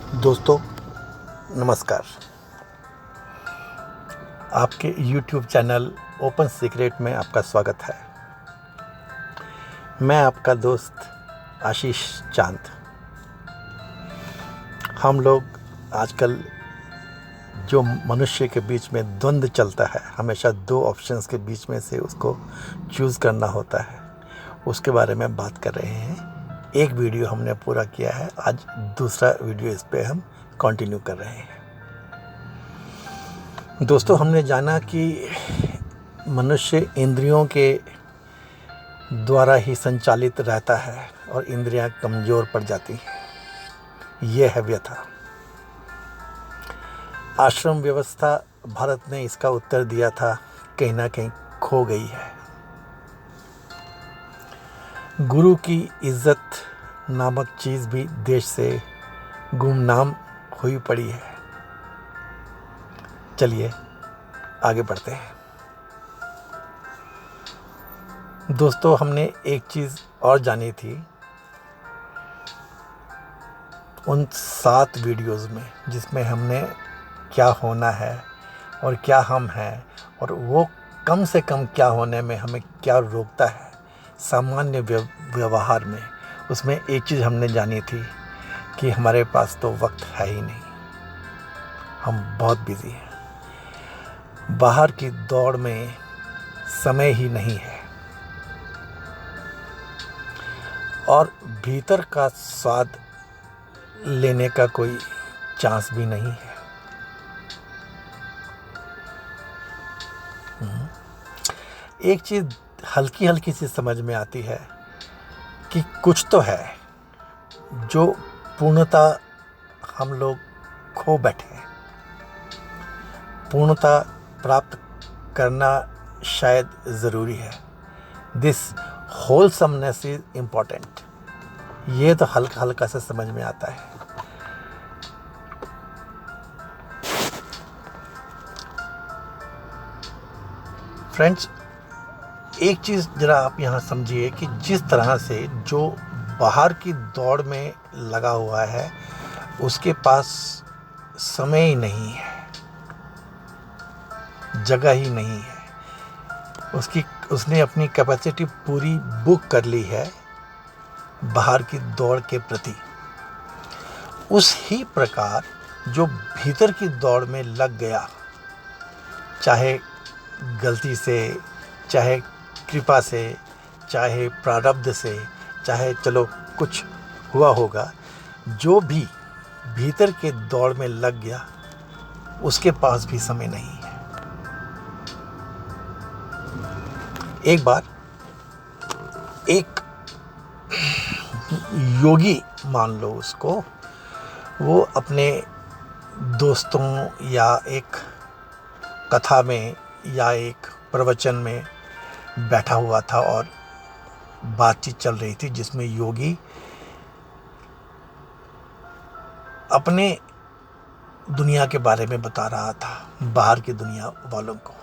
दोस्तों नमस्कार। आपके YouTube चैनल ओपन सीक्रेट में आपका स्वागत है। मैं आपका दोस्त आशीष चांद। हम लोग आजकल जो मनुष्य के बीच में द्वंद्व चलता है, हमेशा दो ऑप्शंस के बीच में से उसको चूज़ करना होता है, उसके बारे में बात कर रहे हैं। एक वीडियो हमने पूरा किया है, आज दूसरा वीडियो इस पे हम कंटिन्यू कर रहे हैं। दोस्तों, हमने जाना कि मनुष्य इंद्रियों के द्वारा ही संचालित रहता है और इंद्रियां कमज़ोर पड़ जाती हैं। ये है व्यथा। आश्रम व्यवस्था भारत ने इसका उत्तर दिया था, कहीं ना कहीं खो गई है। गुरु की इज्जत नामक चीज़ भी देश से गुमनाम हुई पड़ी है। चलिए आगे बढ़ते हैं। दोस्तों, हमने एक चीज़ और जानी थी उन 7 वीडियोज़ में, जिसमें हमने क्या होना है और क्या हम हैं और वो कम से कम क्या होने में हमें क्या रोकता है सामान्य व्यवहार में। उसमें एक चीज़ हमने जानी थी कि हमारे पास तो वक्त है ही नहीं, हम बहुत बिजी हैं। बाहर की दौड़ में समय ही नहीं है और भीतर का स्वाद लेने का कोई चांस भी नहीं है। एक चीज़ हल्की हल्की सी समझ में आती है कि कुछ तो है जो पूर्णता हम लोग खो बैठे हैं। पूर्णता प्राप्त करना शायद ज़रूरी है। This wholesomeness is important. ये तो हल्का हल्का से समझ में आता है। फ्रेंड्स, एक चीज़ ज़रा आप यहाँ समझिए कि जिस तरह से जो बाहर की दौड़ में लगा हुआ है उसके पास समय ही नहीं है, जगह ही नहीं है। उसने अपनी कैपेसिटी पूरी बुक कर ली है बाहर की दौड़ के प्रति। उस ही प्रकार जो भीतर की दौड़ में लग गया, चाहे गलती से, चाहे कृपा से, चाहे प्रारब्ध से, चाहे चलो कुछ हुआ होगा, जो भी भीतर के दौड़ में लग गया उसके पास भी समय नहीं है। एक बार एक योगी, मान लो उसको, वो अपने दोस्तों या एक कथा में या एक प्रवचन में बैठा हुआ था और बातचीत चल रही थी जिसमें योगी अपने दुनिया के बारे में बता रहा था बाहर की दुनिया वालों को।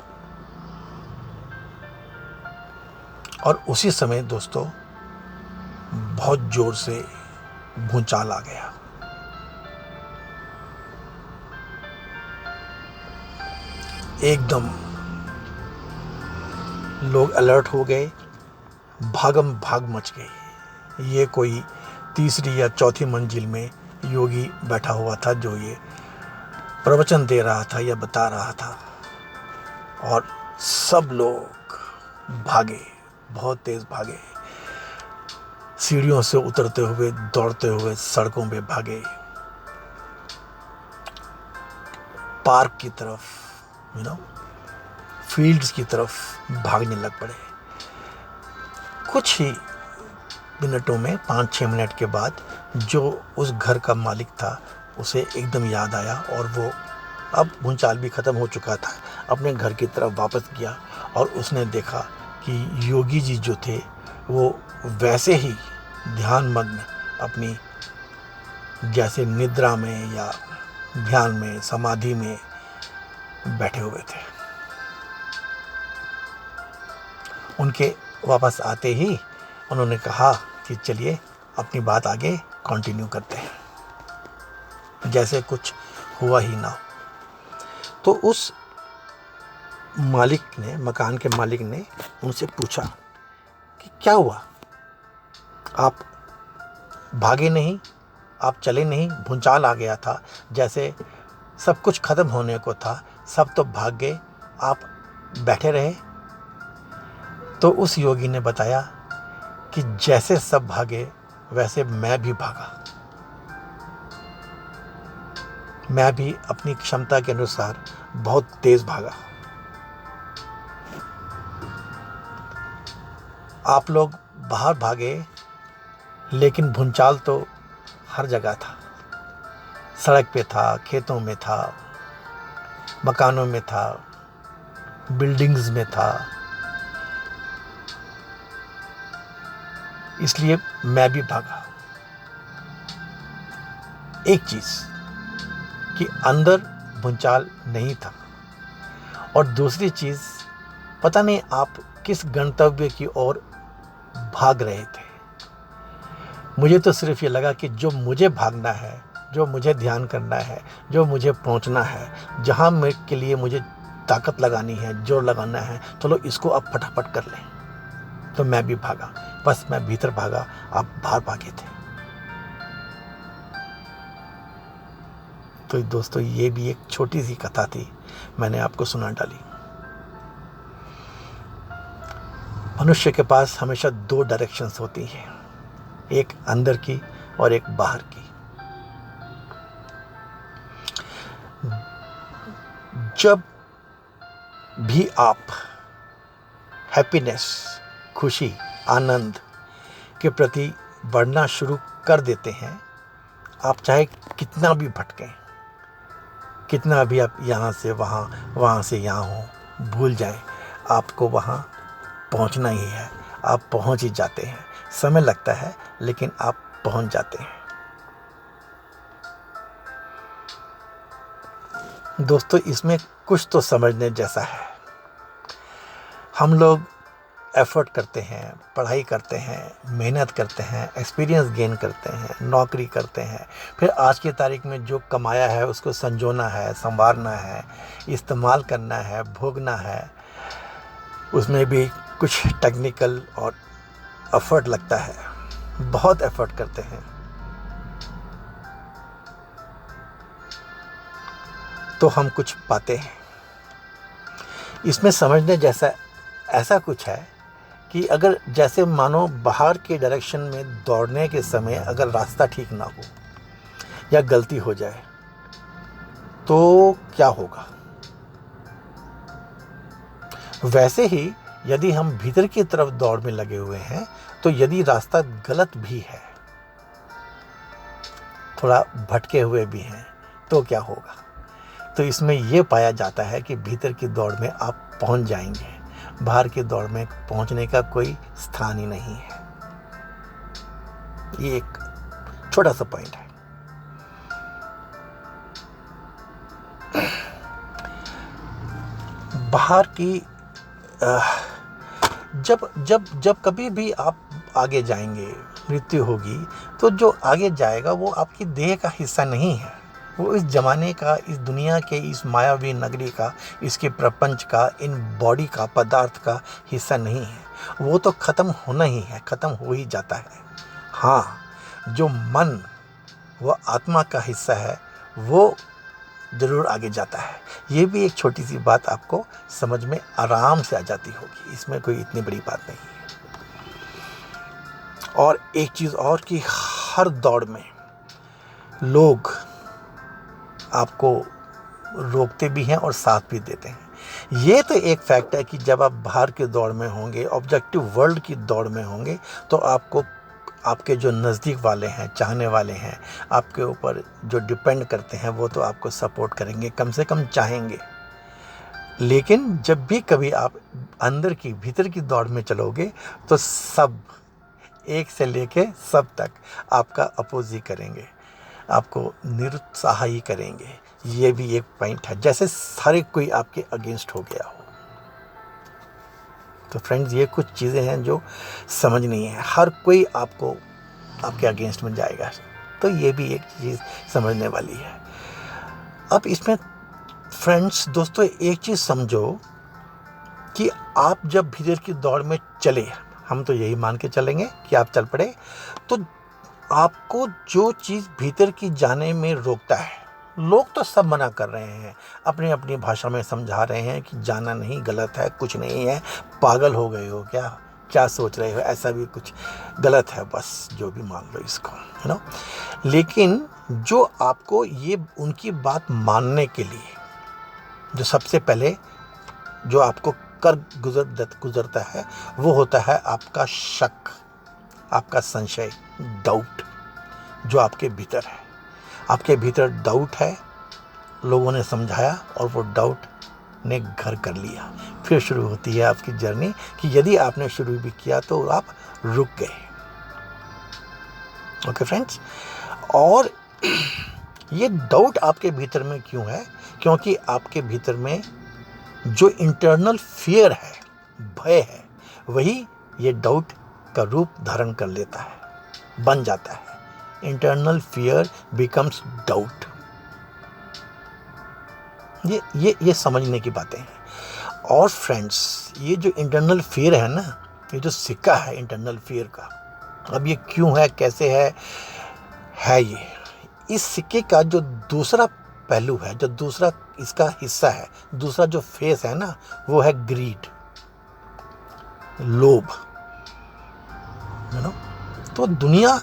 और उसी समय दोस्तों बहुत जोर से भूचाल आ गया। एकदम लोग अलर्ट हो गए, भागम भाग मच गई। ये कोई तीसरी या चौथी मंजिल में योगी बैठा हुआ था जो ये प्रवचन दे रहा था या बता रहा था, और सब लोग भागे, बहुत तेज भागे, सीढ़ियों से उतरते हुए, दौड़ते हुए सड़कों पे भागे, पार्क की तरफ, फील्ड्स की तरफ भागने लग पड़े। कुछ ही मिनटों में, 5-6 मिनट के बाद, जो उस घर का मालिक था उसे एकदम याद आया और वो, अब भूचाल भी ख़त्म हो चुका था, अपने घर की तरफ वापस गया और उसने देखा कि योगी जी जो थे वो वैसे ही ध्यानमग्न अपनी जैसे निद्रा में या ध्यान में, समाधि में बैठे हुए थे। उनके वापस आते ही उन्होंने कहा कि चलिए अपनी बात आगे कंटिन्यू करते हैं। जैसे कुछ हुआ ही ना हो। तो उस मालिक ने, मकान के मालिक ने उनसे पूछा कि क्या हुआ, आप भागे नहीं, आप चले नहीं, भूचाल आ गया था, जैसे सब कुछ खत्म होने को था, सब तो भाग गए, आप बैठे रहे। तो उस योगी ने बताया कि जैसे सब भागे वैसे मैं भी भागा, मैं भी अपनी क्षमता के अनुसार बहुत तेज भागा। आप लोग बाहर भागे, लेकिन भूचाल तो हर जगह था, सड़क पे था, खेतों में था, मकानों में था, बिल्डिंग्स में था। इसलिए मैं भी भागा। एक चीज कि अंदर भूचाल नहीं था, और दूसरी चीज पता नहीं आप किस गंतव्य की ओर भाग रहे थे। मुझे तो सिर्फ ये लगा कि जो मुझे भागना है, जो मुझे ध्यान करना है, जो मुझे पहुंचना है, जहां मेरे के लिए मुझे ताकत लगानी है, जोर लगाना है, चलो इसको अब फटाफट कर लें। तो मैं भी भागा, बस मैं भीतर भागा, आप बाहर भागे थे। तो दोस्तों, ये भी एक छोटी सी कथा थी, मैंने आपको सुना डाली। मनुष्य के पास हमेशा दो डायरेक्शंस होती हैं, एक अंदर की और एक बाहर की। जब भी आप हैप्पीनेस, खुशी, आनंद के प्रति बढ़ना शुरू कर देते हैं, आप चाहे कितना भी भटकें, कितना भी आप यहाँ से वहाँ, वहाँ से यहाँ हो, भूल जाएं, आपको वहाँ पहुँचना ही है। आप पहुँच ही जाते हैं, समय लगता है लेकिन आप पहुँच जाते हैं। दोस्तों, इसमें कुछ तो समझने जैसा है। हम लोग एफर्ट करते हैं, पढ़ाई करते हैं, मेहनत करते हैं, एक्सपीरियंस गेन करते हैं, नौकरी करते हैं, फिर आज की तारीख में जो कमाया है उसको संजोना है, संवारना है, इस्तेमाल करना है, भोगना है। उसमें भी कुछ टेक्निकल और एफर्ट लगता है, बहुत एफर्ट करते हैं। तो हम कुछ पाते हैं। इसमें समझने जैसा ऐसा कुछ है कि अगर जैसे मानो बाहर के डायरेक्शन में दौड़ने के समय अगर रास्ता ठीक ना हो या गलती हो जाए तो क्या होगा। वैसे ही यदि हम भीतर की तरफ दौड़ में लगे हुए हैं, तो यदि रास्ता गलत भी है, थोड़ा भटके हुए भी हैं, तो क्या होगा। तो इसमें यह पाया जाता है कि भीतर की दौड़ में आप पहुंच जाएंगे, बाहर की दौड़ में पहुंचने का कोई स्थान ही नहीं है। ये एक छोटा सा पॉइंट है। बाहर की जब कभी भी आप आगे जाएंगे, मृत्यु होगी, तो जो आगे जाएगा वो आपकी देह का हिस्सा नहीं है, वो इस जमाने का, इस दुनिया के, इस मायावी नगरी का, इसके प्रपंच का, इन बॉडी का, पदार्थ का हिस्सा नहीं है। वो तो ख़त्म होना ही है, ख़त्म हो ही जाता है। हाँ, जो मन, वो आत्मा का हिस्सा है, वो ज़रूर आगे जाता है। ये भी एक छोटी सी बात आपको समझ में आराम से आ जाती होगी, इसमें कोई इतनी बड़ी बात नहीं है। और एक चीज़ और कि हर दौड़ में लोग आपको रोकते भी हैं और साथ भी देते हैं। ये तो एक फैक्ट है कि जब आप बाहर की दौड़ में होंगे, ऑब्जेक्टिव वर्ल्ड की दौड़ में होंगे, तो आपको आपके जो नज़दीक वाले हैं, चाहने वाले हैं, आपके ऊपर जो डिपेंड करते हैं, वो तो आपको सपोर्ट करेंगे, कम से कम चाहेंगे। लेकिन जब भी कभी आप अंदर की, भीतर की दौड़ में चलोगे, तो सब, एक से लेके सब तक आपका अपोज ही करेंगे, आपको निरुत्साह ही करेंगे। ये भी एक पॉइंट है, जैसे सारे कोई आपके अगेंस्ट हो गया हो। तो फ्रेंड्स, ये कुछ चीज़ें हैं जो समझनी है। हर कोई आपको, आपके अगेंस्ट में जाएगा तो ये भी एक चीज़ समझने वाली है। अब इसमें फ्रेंड्स, दोस्तों, एक चीज़ समझो कि आप जब भीतर की दौड़ में चले, हम तो यही मान के चलेंगे कि आप चल पड़े, तो आपको जो चीज़ भीतर की जाने में रोकता है, लोग तो सब मना कर रहे हैं, अपनी अपनी भाषा में समझा रहे हैं कि जाना नहीं, गलत है, कुछ नहीं है, पागल हो गए हो क्या, क्या सोच रहे हो, ऐसा भी कुछ गलत है, बस जो भी मान लो इसको, है ना। लेकिन जो आपको ये उनकी बात मानने के लिए जो सबसे पहले जो आपको कर गुजरता है, वो होता है आपका शक, आपका संशय, डाउट, जो आपके भीतर है। आपके भीतर डाउट है, लोगों ने समझाया और वो डाउट ने घर कर लिया। फिर शुरू होती है आपकी जर्नी कि यदि आपने शुरू भी किया तो आप रुक गए। ओके फ्रेंड्स, और ये डाउट आपके भीतर में क्यों है? क्योंकि आपके भीतर में जो इंटरनल फियर है, भय है, वही ये डाउट का रूप धारण कर लेता है, बन जाता है। Internal fear becomes doubt. ये समझने की बातें हैं। और फ्रेंड्स, ये जो इंटरनल फियर है ना, ये जो सिक्का है इंटरनल फियर का, अब ये क्यों है, कैसे है ये, इस सिक्के का जो दूसरा पहलू है, जो दूसरा इसका हिस्सा है, दूसरा जो फेस है ना, वो है ग्रीड, लोभ, यू नो। तो दुनिया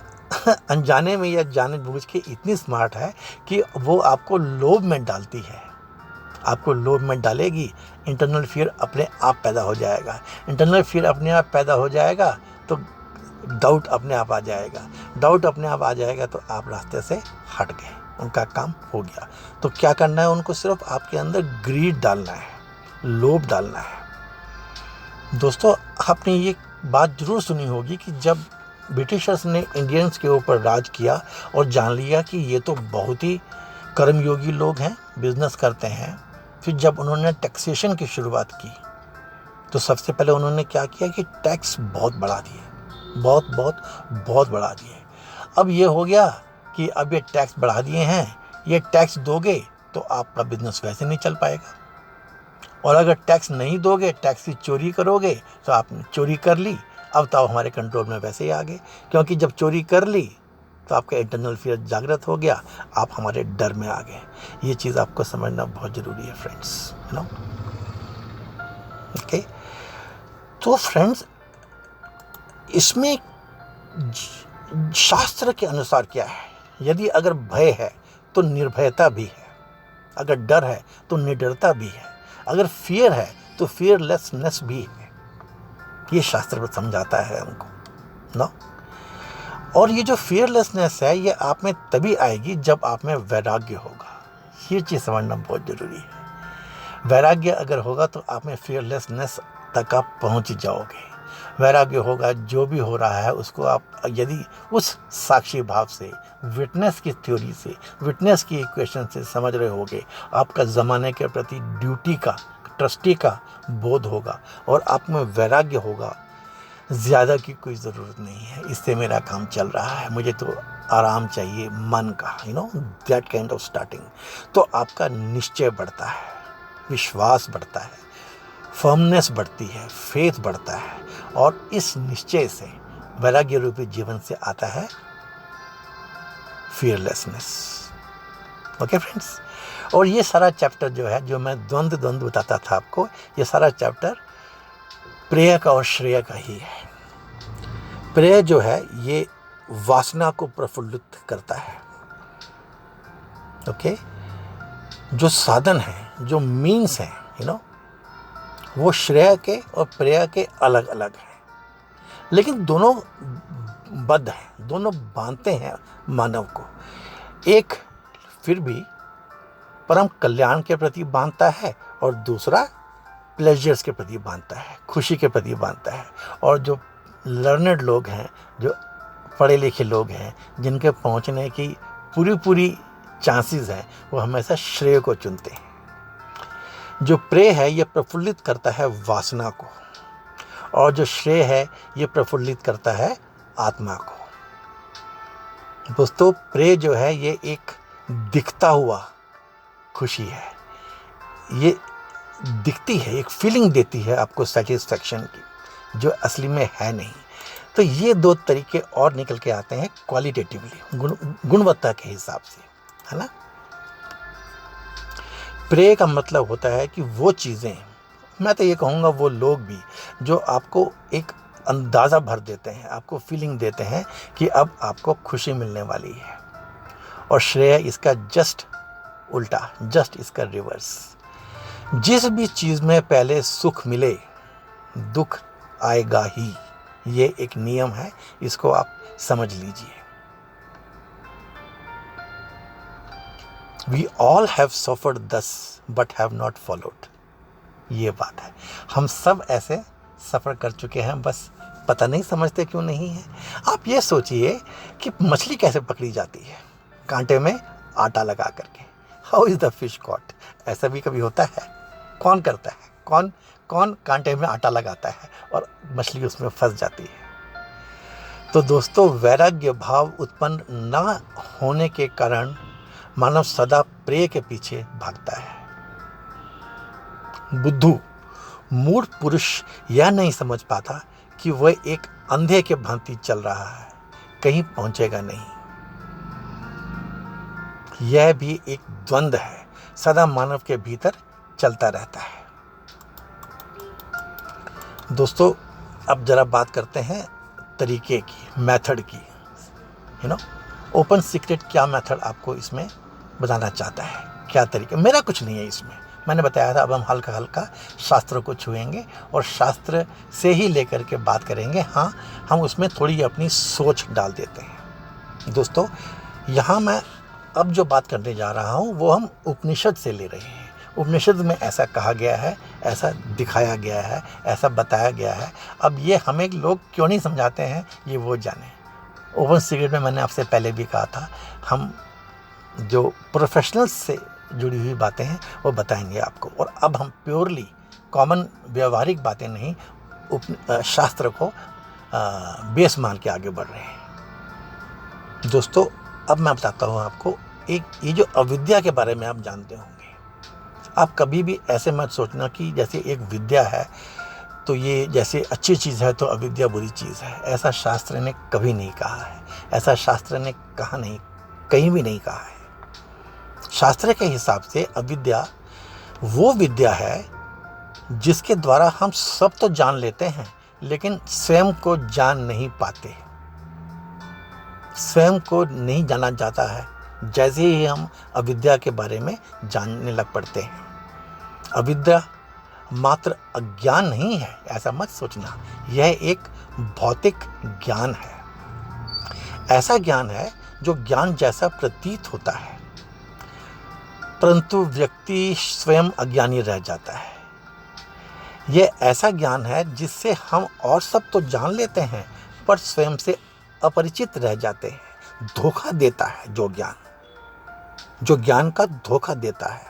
अनजाने में या जाने बूझ के इतनी स्मार्ट है कि वो आपको लोभ में डालती है, आपको लोभ में डालेगी। इंटरनल फियर अपने आप पैदा हो जाएगा। इंटरनल फियर अपने आप पैदा हो जाएगा तो डाउट अपने आप आ जाएगा। डाउट अपने आप आ जाएगा तो आप रास्ते से हट गए, उनका काम हो गया। तो क्या करना है उनको? सिर्फ आपके अंदर ग्रीड डालना है, लोभ डालना है। दोस्तों, आपने ये बात जरूर सुनी होगी कि जब ब्रिटिशर्स ने इंडियंस के ऊपर राज किया और जान लिया कि ये तो बहुत ही कर्मयोगी लोग हैं, बिजनेस करते हैं, फिर जब उन्होंने टैक्सेशन की शुरुआत की तो सबसे पहले उन्होंने क्या किया कि टैक्स बहुत बढ़ा दिए, बहुत बढ़ा दिए। अब ये हो गया कि अब ये टैक्स बढ़ा दिए हैं, ये टैक्स दोगे तो आपका बिजनेस वैसे नहीं चल पाएगा, और अगर टैक्स नहीं दोगे, टैक्स की चोरी करोगे तो आपने चोरी कर ली, अब तो हमारे कंट्रोल में वैसे ही आ गए, क्योंकि जब चोरी कर ली तो आपका इंटरनल फियर जागृत हो गया, आप हमारे डर में आ गए। ये चीज़ आपको समझना बहुत ज़रूरी है फ्रेंड्स, यू नो। ओके, तो फ्रेंड्स, इसमें शास्त्र के अनुसार क्या है? यदि अगर भय है तो निर्भयता भी है, अगर डर है तो निडरता भी है, अगर फियर है तो फियरलेसनेस भी है। ये शास्त्र समझाता है हमको, ना। और ये जो फियरलेसनेस है, ये आप में तभी आएगी जब आप में वैराग्य होगा। ये चीज़ समझना बहुत ज़रूरी है। वैराग्य अगर होगा तो आप में फियरलेसनेस तक आप पहुंच जाओगे। वैराग्य होगा, जो भी हो रहा है उसको आप यदि उस साक्षी भाव से, विटनेस की थ्योरी से, विटनेस की इक्वेशन से समझ रहे होगे, आपका ज़माने के प्रति ड्यूटी का, ट्रस्टी का बोध होगा और आप में वैराग्य होगा। ज़्यादा की कोई ज़रूरत नहीं है, इससे मेरा काम चल रहा है, मुझे तो आराम चाहिए मन का, you know, that kind of starting. तो आपका निश्चय बढ़ता है, विश्वास बढ़ता है, फर्मनेस बढ़ती है, फेथ बढ़ता है, और इस निश्चय से, वैराग्य रूपी जीवन से आता है फियरलेसनेस। ओके फ्रेंड्स, और ये सारा चैप्टर जो है, जो मैं द्वंद्व बताता था आपको, ये सारा चैप्टर प्रेय का और श्रेय का ही है। प्रेय जो है ये वासना को प्रफुल्लित करता है। ओके, जो साधन है, जो मीन्स है, यू नो, वो श्रेय के और प्रेय के अलग अलग हैं, लेकिन दोनों बद्ध हैं, दोनों बांधते हैं मानव को। एक फिर भी परम कल्याण के प्रति बांधता है और दूसरा प्लेजर्स के प्रति बांधता है, खुशी के प्रति बांधता है। और जो लर्नड लोग हैं, जो पढ़े लिखे लोग हैं, जिनके पहुंचने की पूरी चांसेस हैं, वो हमेशा श्रेय को चुनते हैं। जो प्रेय है ये प्रफुल्लित करता है वासना को, और जो श्रेय है ये प्रफुल्लित करता है आत्मा को। दोस्तों प्रे जो है ये एक दिखता हुआ खुशी है, ये दिखती है, एक फीलिंग देती है आपको सेटिस्फैक्शन की जो असली में है नहीं। तो ये दो तरीके और निकल के आते हैं क्वालिटेटिवली, गुणवत्ता के हिसाब से, है ना। प्रे का मतलब होता है कि वो चीज़ें, मैं तो ये कहूँगा वो लोग भी जो आपको एक अंदाज़ा भर देते हैं, आपको फीलिंग देते हैं कि अब आपको खुशी मिलने वाली है। और श्रेय इसका जस्ट उल्टा, जस्ट इसका रिवर्स। जिस भी चीज़ में पहले सुख मिले दुख आएगा ही, ये एक नियम है, इसको आप समझ लीजिए। We all have suffered thus but have not followed, ये बात है। हम सब ऐसे सफ़र कर चुके हैं, बस पता नहीं समझते क्यों नहीं है। आप ये सोचिए कि मछली कैसे पकड़ी जाती है, कांटे में आटा लगा करके। How is the fish caught? ऐसा भी कभी होता है? कौन करता है? कौन कौन कांटे में आटा लगाता है और मछली उसमें फंस जाती है? तो दोस्तों वैराग्य भाव उत्पन्न न होने के कारण मानव सदा प्रेय के पीछे भागता है। बुद्धू मूढ़ पुरुष यह नहीं समझ पाता कि वह एक अंधे के भांति चल रहा है, कहीं पहुंचेगा नहीं। यह भी एक द्वंद्व है, सदा मानव के भीतर चलता रहता है। दोस्तों अब जरा बात करते हैं तरीके की, मेथड की। ओपन सीक्रेट क्या मेथड आपको इसमें बताना चाहता है, क्या तरीका? मेरा कुछ नहीं है इसमें, मैंने बताया था। अब हम हल्का हल्का शास्त्र को छुएंगे और शास्त्र से ही लेकर के बात करेंगे। हाँ, हम उसमें थोड़ी अपनी सोच डाल देते हैं। दोस्तों यहाँ मैं अब जो बात करने जा रहा हूँ वो हम उपनिषद से ले रहे हैं। उपनिषद में ऐसा कहा गया है, ऐसा दिखाया गया है, ऐसा बताया गया है। अब ये हमें लोग क्यों नहीं समझाते हैं, ये वो जाने। ओपन सीक्रेट में मैंने आपसे पहले भी कहा था, हम जो प्रोफेशनल्स से जुड़ी हुई बातें हैं वो बताएंगे आपको। और अब हम प्योरली कॉमन व्यवहारिक बातें नहीं, शास्त्र को बेस मान के आगे बढ़ रहे हैं। दोस्तों अब मैं बताता हूँ आपको एक, ये जो अविद्या के बारे में आप जानते होंगे। आप कभी भी ऐसे मत सोचना कि जैसे एक विद्या है तो ये जैसे अच्छी चीज़ है तो अविद्या बुरी चीज़ है। ऐसा शास्त्र ने कभी नहीं कहा है, ऐसा शास्त्र ने कहा नहीं, कहीं भी नहीं कहा है। शास्त्र के हिसाब से अविद्या वो विद्या है जिसके द्वारा हम सब तो जान लेते हैं लेकिन स्वयं को जान नहीं पाते, स्वयं को नहीं जाना जाता है। जैसे ही हम अविद्या के बारे में जानने लग पड़ते हैं। अविद्या मात्र अज्ञान नहीं है, ऐसा मत सोचना। यह एक भौतिक ज्ञान है। ऐसा ज्ञान है जो ज्ञान जैसा प्रतीत होता है परंतु व्यक्ति स्वयं अज्ञानी रह जाता है। यह ऐसा ज्ञान है जिससे हम और सब तो जान लेते हैं पर स्वयं से अपरिचित रह जाते हैं। धोखा देता है जो ज्ञान का धोखा देता है।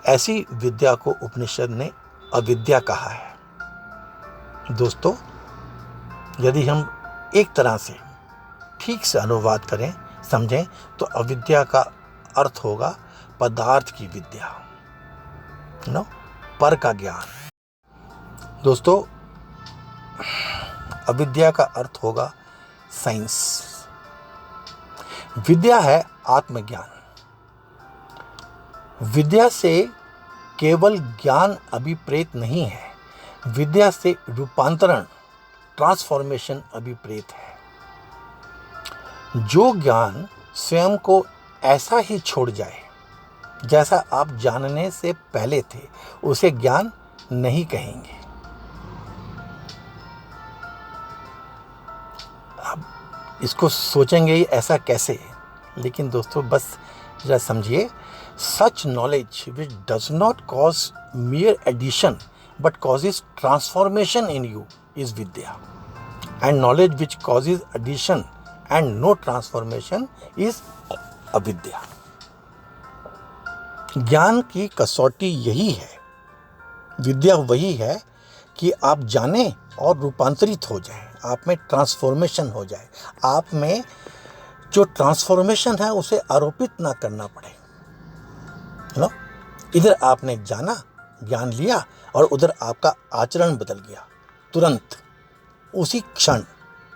ऐसी विद्या को उपनिषद ने अविद्या कहा है। दोस्तों यदि हम एक तरह से ठीक से अनुवाद करें, समझें, तो अविद्या का अर्थ होगा पदार्थ की विद्या, पर का ज्ञान। दोस्तों अविद्या का अर्थ होगा साइंस। विद्या है आत्मज्ञान। विद्या से केवल ज्ञान अभिप्रेत नहीं है, विद्या से रूपांतरण, ट्रांसफॉर्मेशन अभिप्रेत है। जो ज्ञान स्वयं को ऐसा ही छोड़ जाए जैसा आप जानने से पहले थे, उसे ज्ञान नहीं कहेंगे। आप इसको सोचेंगे ऐसा कैसे, लेकिन दोस्तों बस जरा समझिए। Such knowledge which does not cause mere addition but causes transformation in you is vidya, and knowledge which causes addition and no transformation is avidya. ज्ञान की कसौटी यही है, विद्या वही है कि आप जानें और रूपांतरित हो जाएं, आप में ट्रांसफॉर्मेशन हो जाए, आप में जो ट्रांसफॉर्मेशन है उसे आरोपित ना करना पड़े। इधर आपने जाना, ज्ञान लिया, और उधर आपका आचरण बदल गया तुरंत, उसी क्षण,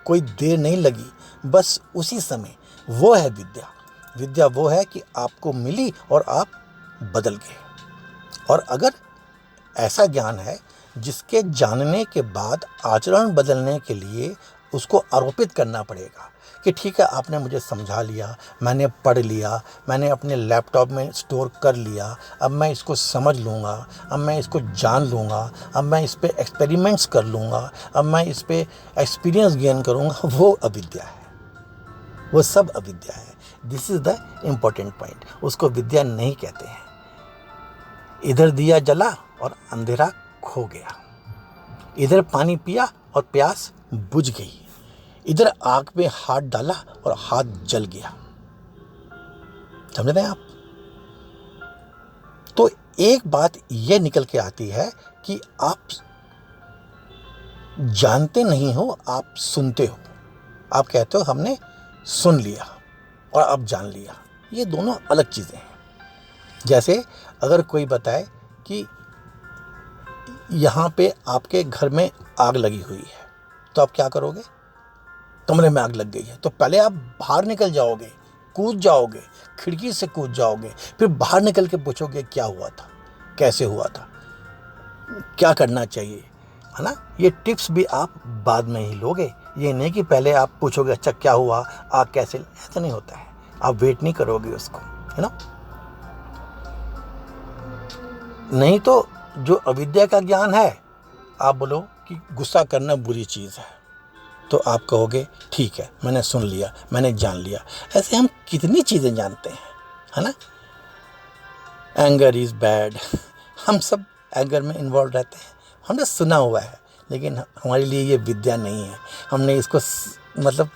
कोई देर नहीं लगी, बस उसी समय। वो है विद्या। विद्या वो है कि आपको मिली और आप बदल गए। और अगर ऐसा ज्ञान है जिसके जानने के बाद आचरण बदलने के लिए उसको आरोपित करना पड़ेगा कि ठीक है, आपने मुझे समझा लिया, मैंने पढ़ लिया, मैंने अपने लैपटॉप में स्टोर कर लिया, अब मैं इसको समझ लूँगा, अब मैं इसको जान लूँगा, अब मैं इस पर एक्सपेरिमेंट्स कर लूँगा, अब मैं इस पर एक्सपीरियंस गेन करूँगा, वो अविद्या है। वो सब अविद्या है। This is the important point. उसको विद्या नहीं कहते हैं। इधर दिया जला और अंधेरा खो गया, इधर पानी पिया और प्यास बुझ गई, इधर आग में हाथ डाला और हाथ जल गया। समझ रहे हैं आप? तो एक बात यह निकल के आती है कि आप जानते नहीं हो, आप सुनते हो। आप कहते हो हमने सुन लिया और अब जान लिया। ये दोनों अलग चीज़ें हैं। जैसे अगर कोई बताए कि यहाँ पे आपके घर में आग लगी हुई है, तो आप क्या करोगे? कमरे में आग लग गई है तो पहले आप बाहर निकल जाओगे, कूद जाओगे, खिड़की से कूद जाओगे, फिर बाहर निकल के पूछोगे क्या हुआ था, कैसे हुआ था, क्या करना चाहिए, है ना? ये टिप्स भी आप बाद में ही लोगे। ये नहीं कि पहले आप पूछोगे अच्छा क्या हुआ, आग कैसे, ऐसा नहीं होता है। आप वेट नहीं करोगे उसको, है ना? नहीं तो जो अविद्या का ज्ञान है, आप बोलो कि गुस्सा करना बुरी चीज़ है, तो आप कहोगे ठीक है, मैंने सुन लिया, मैंने जान लिया। ऐसे हम कितनी चीज़ें जानते हैं, है ना? एंगर इज़ बैड, हम सब एंगर में इन्वॉल्व रहते हैं, हमने सुना हुआ है, लेकिन हमारे लिए ये विद्या नहीं है। हमने इसको मतलब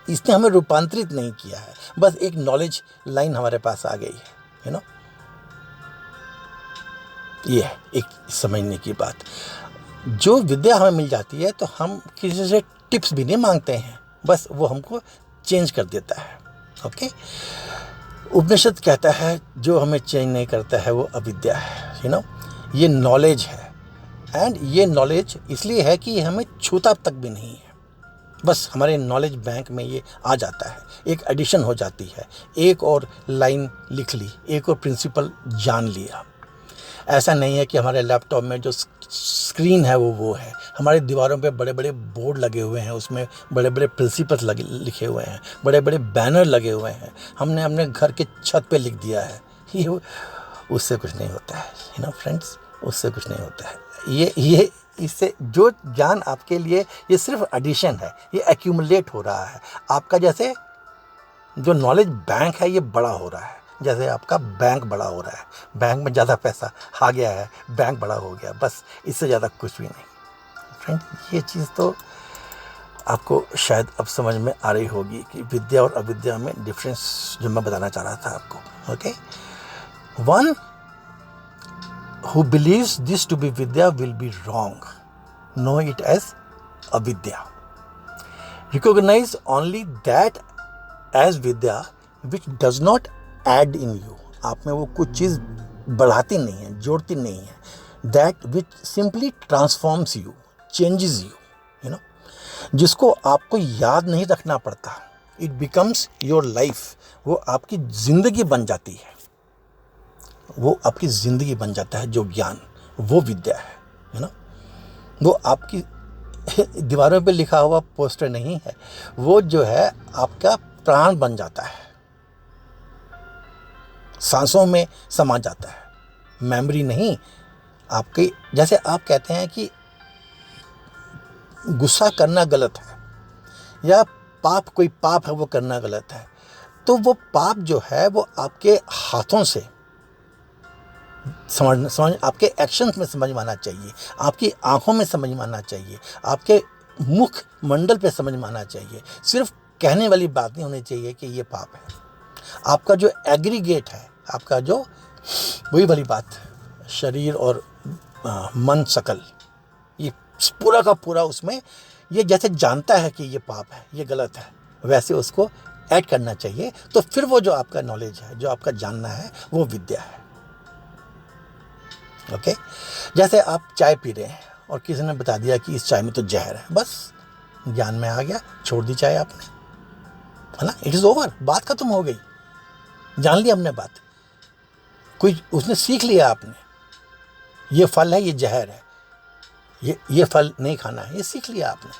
इसने हमें रूपांतरित नहीं किया है, बस एक नॉलेज लाइन हमारे पास आ गई है, यू नो। ये है एक समझने की बात। जो विद्या हमें मिल जाती है तो हम किसी से टिप्स भी नहीं मांगते हैं, बस वो हमको चेंज कर देता है। ओके, उपनिषद कहता है जो हमें चेंज नहीं करता है वो अविद्या है, यू नो। ये नॉलेज है, एंड ये नॉलेज इसलिए है कि हमें छूता तक भी नहीं है, बस हमारे नॉलेज बैंक में ये आ जाता है, एक एडिशन हो जाती है, एक और लाइन लिख ली, एक और प्रिंसिपल जान लिया। ऐसा नहीं है कि हमारे लैपटॉप में जो स्क्रीन है वो है, हमारे दीवारों पे बड़े बड़े बोर्ड लगे हुए हैं, उसमें बड़े बड़े प्रिंसिपल्स लिखे हुए हैं, बड़े बड़े बैनर लगे हुए हैं, हमने अपने घर के छत पे लिख दिया है। ये उससे कुछ नहीं होता है, यू नो फ्रेंड्स, उससे कुछ नहीं होता है। ये इससे जो ज्ञान आपके लिए ये सिर्फ एडिशन है, ये एक्यूमुलेट हो रहा है। आपका जैसे जो नॉलेज बैंक है ये बड़ा हो रहा है, जैसे आपका बैंक बड़ा हो रहा है, बैंक में ज़्यादा पैसा आ गया है, बैंक बड़ा हो गया, बस इससे ज़्यादा कुछ भी नहीं। फ्रेंड, ये चीज़ तो आपको शायद अब समझ में आ रही होगी कि विद्या और अविद्या में डिफरेंस जो मैं बताना चाह रहा था आपको। Okay, one who believes this to be vidya will be wrong. Know it as avidya. Recognize only that as vidya which does not add in you. आप में वो कुछ चीज़ बढ़ाती नहीं है, जोड़ती नहीं है. That which simply transforms you, changes you, you know. जिसको आपको याद नहीं रखना पड़ता. It becomes your life. वो आपकी ज़िंदगी बन जाती है. वो आपकी ज़िंदगी बन जाता है। जो ज्ञान, वो विद्या है ना। वो आपकी दीवारों पे लिखा हुआ पोस्टर नहीं है, वो जो है आपका प्राण बन जाता है, सांसों में समा जाता है, मेमोरी नहीं आपकी। जैसे आप कहते हैं कि गुस्सा करना गलत है या पाप, कोई पाप है वो करना गलत है, तो वो पाप जो है वो आपके हाथों से समझ आपके एक्शंस में समझ में आना चाहिए, आपकी आंखों में समझ में आना चाहिए, आपके मुख मंडल पे समझ में आना चाहिए। सिर्फ कहने वाली बात नहीं होनी चाहिए कि ये पाप है। आपका जो एग्रीगेट है, आपका जो वही वाली बात, शरीर और मन सकल, ये पूरा का पूरा उसमें ये जैसे जानता है कि ये पाप है, ये गलत है, वैसे उसको ऐड करना चाहिए, तो फिर वो जो आपका नॉलेज है, जो आपका जानना है, वो विद्या है। ओके, जैसे आप चाय पी रहे हैं और किसी ने बता दिया कि इस चाय में तो जहर है, बस ज्ञान में आ गया, छोड़ दी चाय आपने, है ना, इट इज़ ओवर, बात खत्म हो गई, जान लिया हमने बात, कोई उसने सीख लिया आपने, ये फल है, ये जहर है, ये फल नहीं खाना है, ये सीख लिया आपने।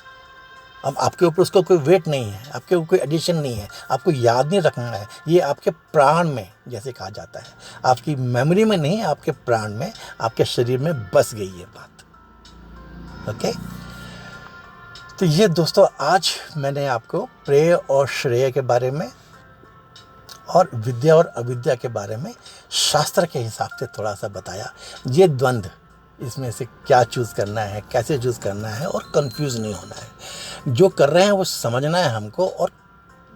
अब आपके ऊपर उसका कोई वेट नहीं है, आपके ऊपर कोई एडिशन नहीं है, आपको याद नहीं रखना है, ये आपके प्राण में, जैसे कहा जाता है, आपकी मेमोरी में नहीं, आपके प्राण में, आपके शरीर में बस गई ये बात। ओके, तो ये दोस्तों आज मैंने आपको प्रेय और श्रेय के बारे में और विद्या और अविद्या के बारे में शास्त्र के हिसाब से थोड़ा सा बताया। ये द्वंद्व, इसमें से क्या चूज़ करना है, कैसे चूज़ करना है, और कंफ्यूज नहीं होना है। जो कर रहे हैं वो समझना है हमको, और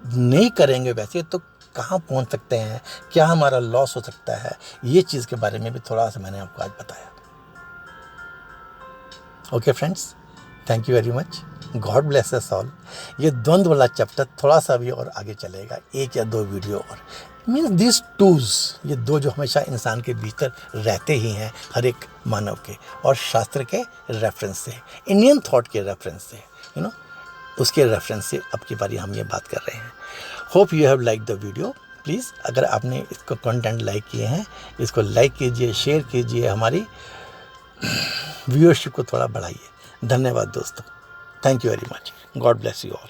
नहीं करेंगे वैसे तो कहाँ पहुंच सकते हैं, क्या हमारा लॉस हो सकता है, ये चीज़ के बारे में भी थोड़ा सा मैंने आपको आज बताया। Okay friends, thank you very much, God bless us all. ये द्वंद्व वाला चैप्टर थोड़ा सा भी और आगे चलेगा, 1 या 2 वीडियो और, मीन्स दिस टूल्स, ये 2 जो हमेशा इंसान के भीतर रहते ही हैं, हर एक मानव के, और शास्त्र के रेफरेंस से, इंडियन थॉट के रेफरेंस से, यू नो, उसके रेफरेंस से अब की बारी हम ये बात कर रहे हैं। Hope you have like the video. Please अगर आपने इसको कंटेंट लाइक किए हैं, इसको लाइक कीजिए, शेयर कीजिए, हमारी व्यूअरशिप को थोड़ा बढ़ाइए। धन्यवाद दोस्तों, thank you very much, God bless you all.